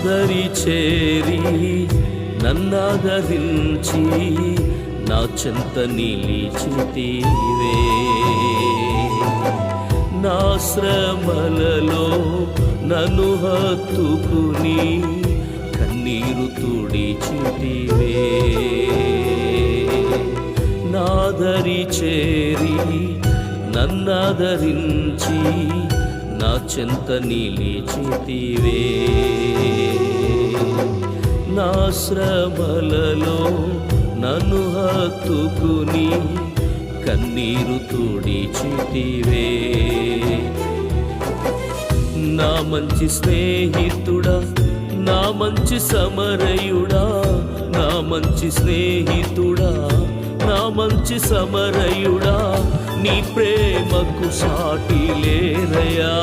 నాదరి చేరి నన్నాదరించి నా చెంత నిలిచితివే. నా శ్రమలలో నన్ను హత్తుకుని కన్నీరు తుడిచితివే. నాదరి చేరి నన్నాదరించి నా చెంత నిలిచితివే. నా శ్రమలలో నన్ను హత్తుకుని కన్నీరు తుడిచితివే. నా మంచి స్నేహితుడా, నా మంచి సమరయుడా, నా మంచి స్నేహితుడా, నా మంచి సమరయుడా, నీ ప్రేమకు సాటి లేరయా.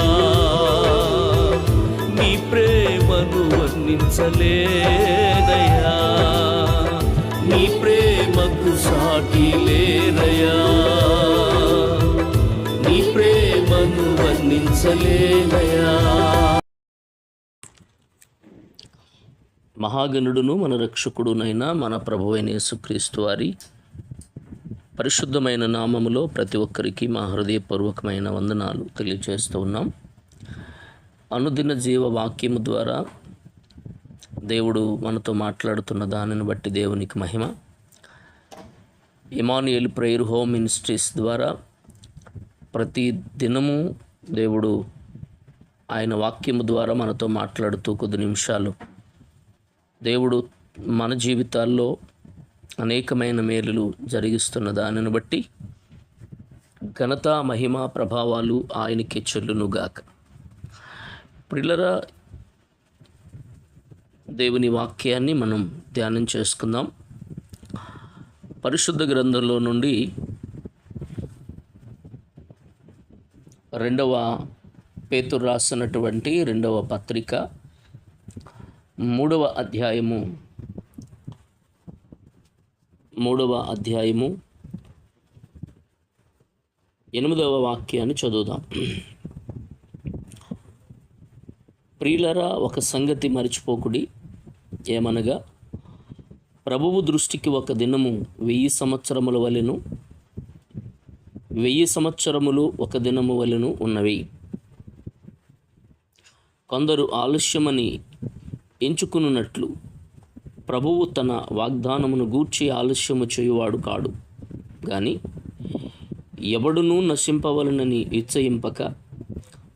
నీ ప్రేమను వర్ణించలేనయా, నీ ప్రేమకు సాటి లేరయా, నీ ప్రేమను వర్ణించలేనయా. మహాగణుడును మన రక్షకుడునైన మన ప్రభువైన యేసుక్రీస్తు వారి పరిశుద్ధమైన నామములో ప్రతి ఒక్కరికి మా హృదయపూర్వకమైన వందనాలు తెలియజేస్తూ ఉన్నాం. అనుదిన జీవ వాక్యము ద్వారా దేవుడు మనతో మాట్లాడుతున్న దానిని బట్టి దేవునికి మహిమ. ఇమానుయేల్ ప్రేయర్ హోమ్ మినిస్ట్రీస్ ద్వారా ప్రతి దినము దేవుడు ఆయన వాక్యము ద్వారా మనతో మాట్లాడుతూ కొద్ది నిమిషాలు దేవుడు మన జీవితాల్లో అనేకమైన మేలులు జరిగిస్తున్న దానిని బట్టి ఘనత మహిమ ప్రభావాలు ఆయనకి చెల్లునుగాక. ప్రియులారా, దేవుని వాక్యాన్ని మనం ధ్యానం చేసుకుందాం. పరిశుద్ధ గ్రంథంలో నుండి 2వ పేతురు రాసినటువంటి 2వ పత్రిక 3వ అధ్యాయము 8వ వాక్యాన్ని చదువుదాం. ప్రియులారా, ఒక సంగతి మరిచిపోకుడి, ఏమనగా ప్రభువు దృష్టికి ఒక దినము 1000 సంవత్సరముల వలెను, 1000 సంవత్సరములు ఒక దినము వలెను ఉన్నవి. కొందరు ఆలస్యమని ఎంచుకున్నట్లు ప్రభువు తన వాగ్దానమును గూర్చి ఆలస్యము చేయువాడు కాడు. కానీ ఎవడునూ నశింపవలనని ఇచ్చయింపక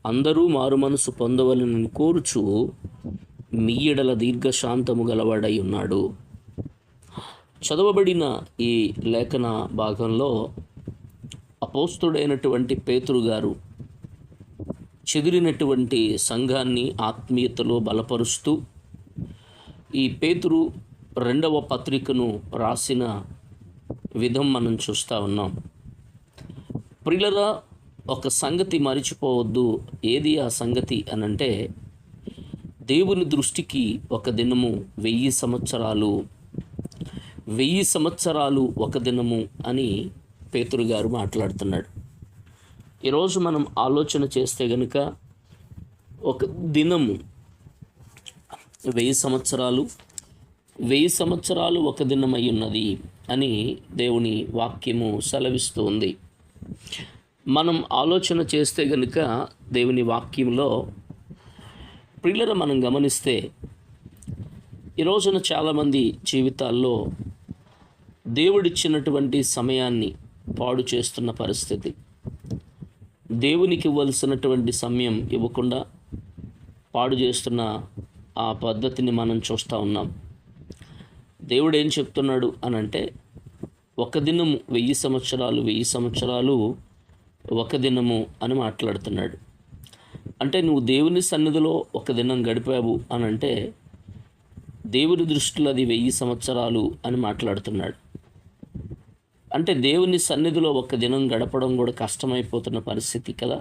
అందరూ మారుమనసు పొందవలనని కోరుచు మీ ఎడల దీర్ఘశాంతము గలవాడై ఉన్నాడు. చదవబడిన ఈ లేఖన భాగంలో అపోస్తుడైనటువంటి పేతురు గారు చెదిరినటువంటి సంఘాన్ని ఆత్మీయతలో బలపరుస్తూ ఈ పేతురు 2వ పత్రికను రాసిన విధం మనం చూస్తూ ఉన్నాం. ప్రియులారా, ఒక సంగతి మరిచిపోవద్దు. ఏది ఆ సంగతి అనంటే, దేవుని దృష్టికి ఒక దినము 1000 సంవత్సరాలు, 1000 సంవత్సరాలు ఒక దినము అని పేతురు గారు మాట్లాడుతున్నాడు. ఈరోజు మనం ఆలోచన చేస్తే గనుక ఒక దినము 1000 సంవత్సరాలు, 1000 సంవత్సరాలు ఒక దినమై ఉన్నది అని దేవుని వాక్యము సెలవిస్తూ ఉంది. మనం ఆలోచన చేస్తే గనుక దేవుని వాక్యంలో ప్రియులారా, మనం గమనిస్తే ఈ రోజున చాలామంది జీవితాల్లో దేవుడిచ్చినటువంటి సమయాన్ని పాడు చేస్తున్న పరిస్థితి. దేవునికి ఇవ్వాల్సినటువంటి సమయం ఇవ్వకుండా పాడు చేస్తున్న ఆ పద్ధతిని మనం చూస్తూ ఉన్నాం. దేవుడు ఏం చెప్తున్నాడు అనంటే, ఒక దినము 1000 సంవత్సరాలు, 1000 సంవత్సరాలు ఒక దినము అని మాట్లాడుతున్నాడు. అంటే నువ్వు దేవుని సన్నిధిలో ఒక దినం గడిపావు అనంటే దేవుని దృష్టిలో అది 1000 సంవత్సరాలు అని మాట్లాడుతున్నాడు. అంటే దేవుని సన్నిధిలో ఒక దినం గడపడం కూడా కష్టమైపోతున్న పరిస్థితి కదా.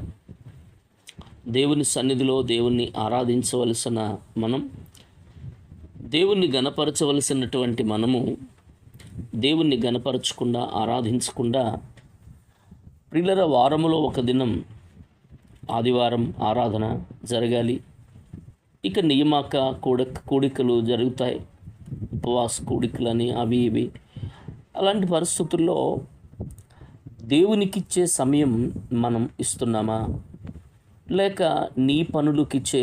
దేవుని సన్నిధిలో దేవుణ్ణి ఆరాధించవలసిన మనం, దేవుణ్ణి గణపరచవలసినటువంటి మనము దేవుణ్ణి గణపరచకుండా ఆరాధించకుండా ప్రియులారా, వారములో ఒక దినం ఆదివారం ఆరాధన జరగాలి, ఇక నియామక కూడికలు జరుగుతాయి, ఉపవాస కూడికలని అవి ఇవి. అలాంటి పరిస్థితుల్లో దేవునికిచ్చే సమయం మనం ఇస్తున్నామా, లేక నీ పనులకిచ్చే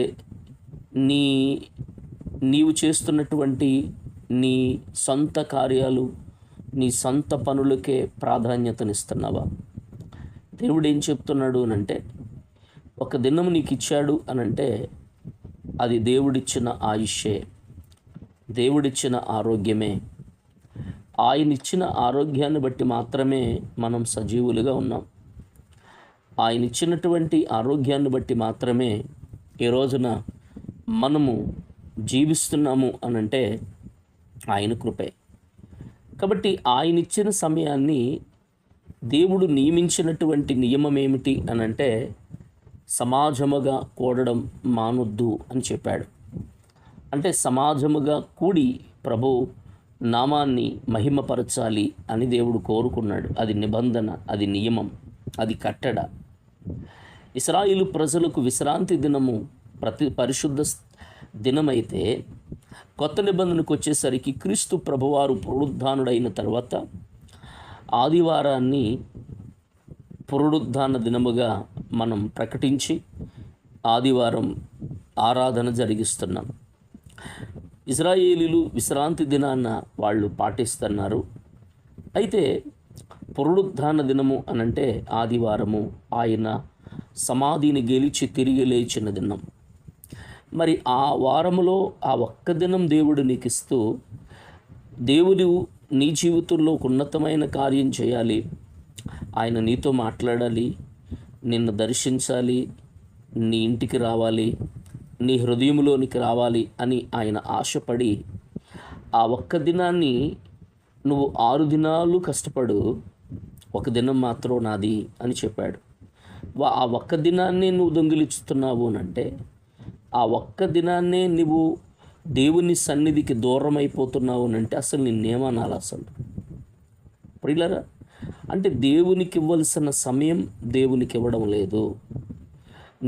నీవు చేస్తున్నటువంటి నీ సొంత కార్యాలు, నీ సొంత పనులకే ప్రాధాన్యతనిస్తున్నావా? దేవుడు ఏం చెప్తున్నాడు అనంటే, ఒక దినం నీకు ఇచ్చాడు అనంటే అది దేవుడిచ్చిన ఆయుష్యే, దేవుడిచ్చిన ఆరోగ్యమే. ఆయన ఇచ్చిన ఆరోగ్యాన్ని బట్టి మాత్రమే మనం సజీవులుగా ఉన్నాం. ఆయన ఇచ్చినటువంటి ఆరోగ్యాన్ని బట్టి మాత్రమే ఈ రోజున మనము జీవిస్తున్నాము అనంటే ఆయన కృపే. కాబట్టి ఆయన ఇచ్చిన సమయాన్ని దేవుడు నియమించినటువంటి నియమం ఏమిటి అనంటే, సమాజముగా కూడడం మానొద్దు అని చెప్పాడు. అంటే సమాజముగా కూడి ప్రభు నామాన్ని మహిమపరచాలి అని దేవుడు కోరుకున్నాడు. అది నిబంధన, అది నియమం, అది కట్టడ. ఇశ్రాయేలు ప్రజలకు విశ్రాంతి దినము పరిశుద్ధ దినమైతే, కొత్త నిబంధనకు వచ్చేసరికి క్రీస్తు ప్రభువారు పునరుద్ధానుడైన తర్వాత ఆదివారాన్ని పునరుద్ధాన దినముగా మనం ప్రకటించి ఆదివారం ఆరాధన జరిగిస్తున్నాం. ఇశ్రాయేలీలు విశ్రాంతి దినాన్న వాళ్ళు పాటిస్తున్నారు. అయితే పునరుద్ధాన దినము అనంటే ఆదివారము, ఆయన సమాధిని గెలిచి తిరిగి లేచిన దినం. మరి ఆ వారములో ఆ ఒక్క దినం దేవుడు నీకు ఇస్తూ, దేవుడు నీ జీవితంలో ఒక ఉన్నతమైన కార్యం చేయాలి, ఆయన నీతో మాట్లాడాలి, నిన్ను దర్శించాలి, నీ ఇంటికి రావాలి, నీ హృదయంలోనికి రావాలి అని ఆయన ఆశపడి, ఆ ఒక్క దినాన్ని నువ్వు 6 దినాలు కష్టపడు, ఒక దినం మాత్రం నాది అని చెప్పాడు. ఆ ఒక్క దినాన్నే నువ్వు దొంగిలిస్తున్నావు అంటే, ఆ ఒక్క దినాన్నే నువ్వు దేవుని సన్నిధికి దూరం అయిపోతున్నావు అంటే అసలు నిన్నేమనాలి? అసలు ప్రియులారా, అంటే దేవునికి ఇవ్వాల్సిన సమయం దేవునికి ఇవ్వడం లేదు.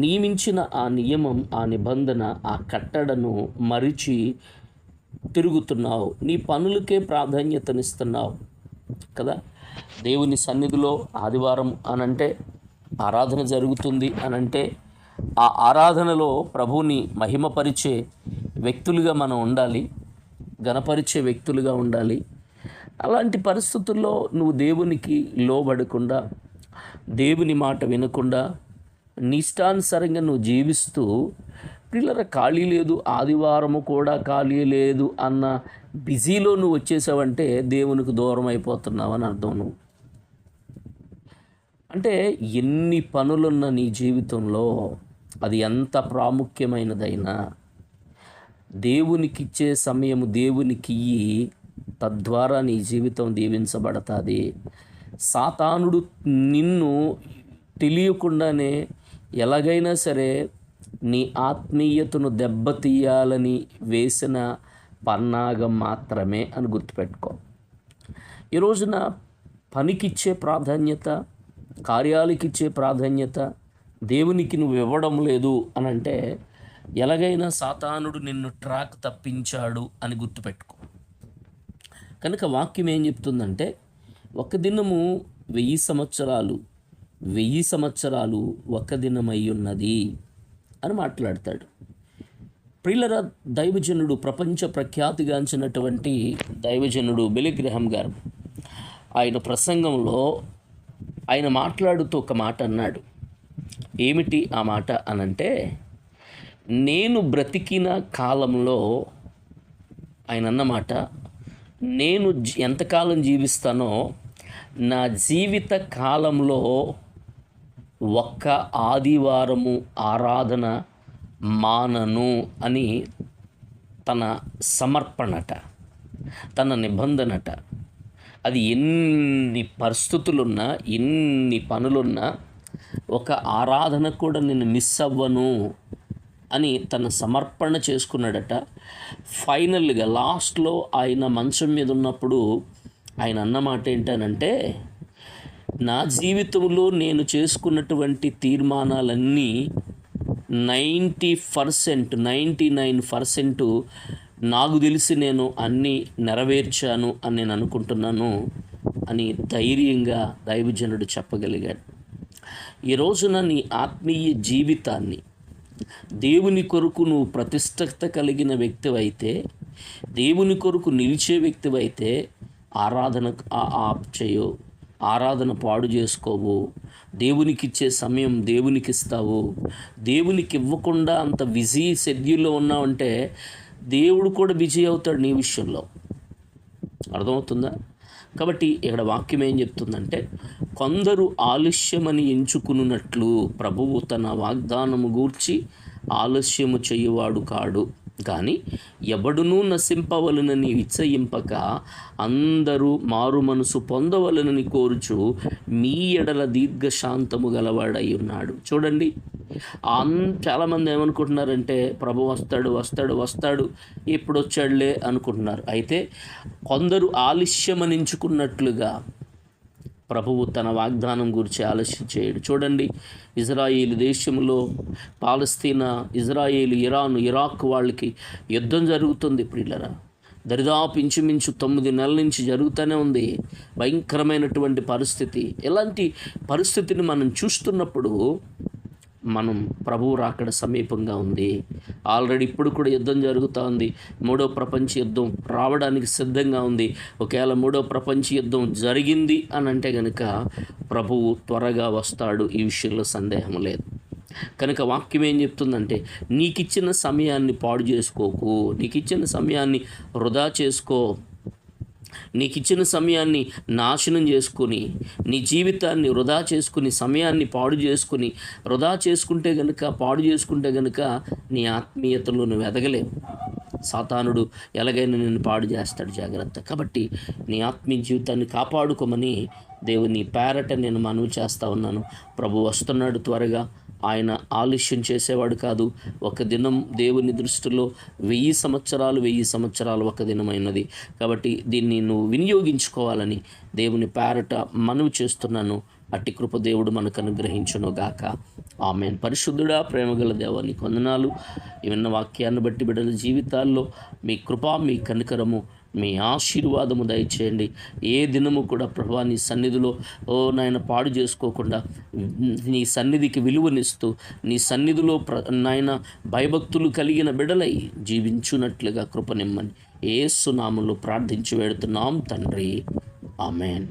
నియమించిన ఆ నియమం, ఆ నిబంధన, ఆ కట్టడను మరిచి తిరుగుతున్నావు. నీ పనులకే ప్రాధాన్యతనిస్తున్నావు కదా. దేవుని సన్నిధిలో ఆదివారం అనంటే ఆరాధన జరుగుతుంది అనంటే, ఆ ఆరాధనలో ప్రభువుని మహిమపరిచే వ్యక్తులుగా మనం ఉండాలి, గణపరిచే వ్యక్తులుగా ఉండాలి. అలాంటి పరిస్థితుల్లో నువ్వు దేవునికి లోబడకుండా, దేవుని మాట వినకుండా, నీ ఇష్టానుసారంగా నువ్వు జీవిస్తూ, పిల్లల ఖాళీ లేదు, ఆదివారము కూడా ఖాళీ లేదు అన్న బిజీలో నువ్వు వచ్చేసావంటే దేవునికి దూరం అయిపోతున్నావు అని అర్థం. నువ్వు అంటే ఎన్ని పనులున్న నీ జీవితంలో, అది ఎంత ప్రాముఖ్యమైనదైనా దేవునికిచ్చే సమయము దేవునికి ఇయ్యి, తద్వారా నీ జీవితం దీవించబడతాది. సాతానుడు నిన్ను తెలియకుండానే ఎలాగైనా సరే నీ ఆత్మీయతను దెబ్బతీయాలని వేసిన పన్నాగం మాత్రమే అని గుర్తుపెట్టుకో. ఈ రోజున పనికిచ్చే ప్రాధాన్యత, కార్యాలకిచ్చే ప్రాధాన్యత దేవునికి నువ్వు ఇవ్వడం లేదు అనంటే, ఎలాగైనా సాతానుడు నిన్ను ట్రాక్ తప్పించాడు అని గుర్తుపెట్టుకో. కనుక వాక్యం ఏం చెప్తుందంటే, ఒక దినము 1000 సంవత్సరాలు, 1000 సంవత్సరాలు ఒక దినమై ఉన్నది అని మాట్లాడతాడు. ప్రియులరా, దైవజనుడు, ప్రపంచ ప్రఖ్యాతిగాంచినటువంటి దైవజనుడు బిల్లీ గ్రహాం గారు ఆయన ప్రసంగంలో ఆయన మాట్లాడుతూ ఒక మాట అన్నాడు. ఏమిటి ఆ మాట అనంటే, నేను బ్రతికిన కాలంలో, ఆయన అన్నమాట, నేను ఎంతకాలం జీవిస్తానో నా జీవిత కాలంలో ఒక్క ఆదివారము ఆరాధన మానను అని తన సమర్పణట, తన నిబంధనట. అది ఎన్ని పరిస్థితులున్నా, ఎన్ని పనులున్నా, ఒక ఆరాధన కూడా నేను మిస్ అవ్వను అని తన సమర్పణ చేసుకున్నాడట. ఫైనల్గా లాస్ట్లో ఆయన మంచం మీద ఉన్నప్పుడు ఆయన అన్నమాట ఏంటనంటే, నా జీవితంలో నేను చేసుకున్నటువంటి తీర్మానాలన్నీ 99% నాకు తెలిసి నేను అన్నీ నెరవేర్చాను అని నేను అనుకుంటున్నాను అని ధైర్యంగా దైవజనుడు చెప్పగలిగాడు. ఈ రోజున నీ ఆత్మీయ జీవితాన్ని దేవుని కొరకు నువ్వు ప్రతిష్టత కలిగిన వ్యక్తివైతే, దేవుని కొరకు నిలిచే వ్యక్తివైతే ఆరాధన ఆప్ చేయు, ఆరాధన పాడు చేసుకోవు, దేవునికి ఇచ్చే సమయం దేవునికి ఇస్తావు. దేవునికి ఇవ్వకుండా అంత బిజీ షెడ్యూల్లో ఉన్నావంటే దేవుడు కూడా బిజీ అవుతాడు నీ విషయంలో. అర్థమవుతుందా? కాబట్టి ఇక్కడ వాక్యం ఏం చెప్తుందంటే, కొందరు ఆలస్యమని ఎంచుకున్నట్లు ప్రభువు తన వాగ్దానము గూర్చి ఆలస్యము చేయువాడు కాడు, కానీ ఎవడునూ నశింపవలనని ఇచ్చయింపక అందరూ మారు మనసు పొందవలనని కోరుచు మీ ఎడల దీర్ఘశాంతము గలవాడై ఉన్నాడు. చూడండి, చాలామంది ఏమనుకుంటున్నారంటే ప్రభు వస్తాడు ఇప్పుడు వచ్చాడులే అనుకుంటున్నారు. అయితే కొందరు ఆలస్యమనించుకున్నట్లుగా ప్రభువు తన వాగ్దానం గురించి ఆలస్యం చేయడు. చూడండి, ఇజ్రాయేలు దేశంలో పాలస్తీనా, ఇజ్రాయేలు, ఇరాక్ వాళ్ళకి యుద్ధం జరుగుతుంది. ప్రియులరా, దరిదాపు ఇంచుమించు 9 నెలల నుంచి జరుగుతూనే ఉంది. భయంకరమైనటువంటి పరిస్థితి. ఇలాంటి పరిస్థితిని మనం చూస్తున్నప్పుడు మనం ప్రభువు రాకడ సమీపంగా ఉంది. ఆల్రెడీ ఇప్పుడు కూడా యుద్ధం జరుగుతూ ఉంది. 3వ ప్రపంచ యుద్ధం రావడానికి సిద్ధంగా ఉంది. ఒకవేళ 3వ ప్రపంచ యుద్ధం జరిగింది అని అంటే కనుక ప్రభువు త్వరగా వస్తాడు, ఈ విషయంలో సందేహం లేదు. కనుక వాక్యం ఏం చెప్తుందంటే, నీకిచ్చిన సమయాన్ని పాడు చేసుకోకు, నీకిచ్చిన సమయాన్ని వృధా చేసుకో. నీకు ఇచ్చిన సమయాన్ని నాశనం చేసుకుని, నీ జీవితాన్ని వృధా చేసుకుని, సమయాన్ని పాడు చేసుకుని, వృధా చేసుకుంటే కనుక నీ ఆత్మీయతలో నువ్వు ఎదగలేవు. సాతానుడు ఎలాగైనా నిన్ను పాడు చేస్తాడు, జాగ్రత్త. కాబట్టి నీ ఆత్మీయ జీవితాన్ని కాపాడుకోమని దేవుని పేరట నేను మనవి చేస్తూ ఉన్నాను. ప్రభు వస్తున్నాడు త్వరగా. ఆయన ఆలస్యం చేసేవాడు కాదు. ఒక దినం దేవుని దృష్టిలో 1000 సంవత్సరాలు ఒక దినమైనది. కాబట్టి దీన్ని నువ్వు వినియోగించుకోవాలని దేవుని పేరట మనవి చేస్తున్నాను. అట్టి కృప దేవుడు మనకు అనుగ్రహించునుగాక. ఆమేన్. పరిశుద్ధుడా, ప్రేమగల దేవా, నీకు వందనాలు. విన్న వాక్యాన్ని బట్టి బిడ్డల జీవితాల్లో మీ కృప, మీ కనికరము, మీ ఆశీర్వాదము దయచేయండి. ఏ దినము కూడా ప్రభువా నీ సన్నిధిలో నాయన పాడు చేసుకోకుండా, నీ సన్నిధికి విలువనిస్తూ, నీ సన్నిధిలో నాయన భయభక్తులు కలిగిన బిడ్డలై జీవించున్నట్లుగా కృపనిమ్మని యేసు నామములో ప్రార్థించి వేడుతున్నాం తండ్రి. ఆమేన్.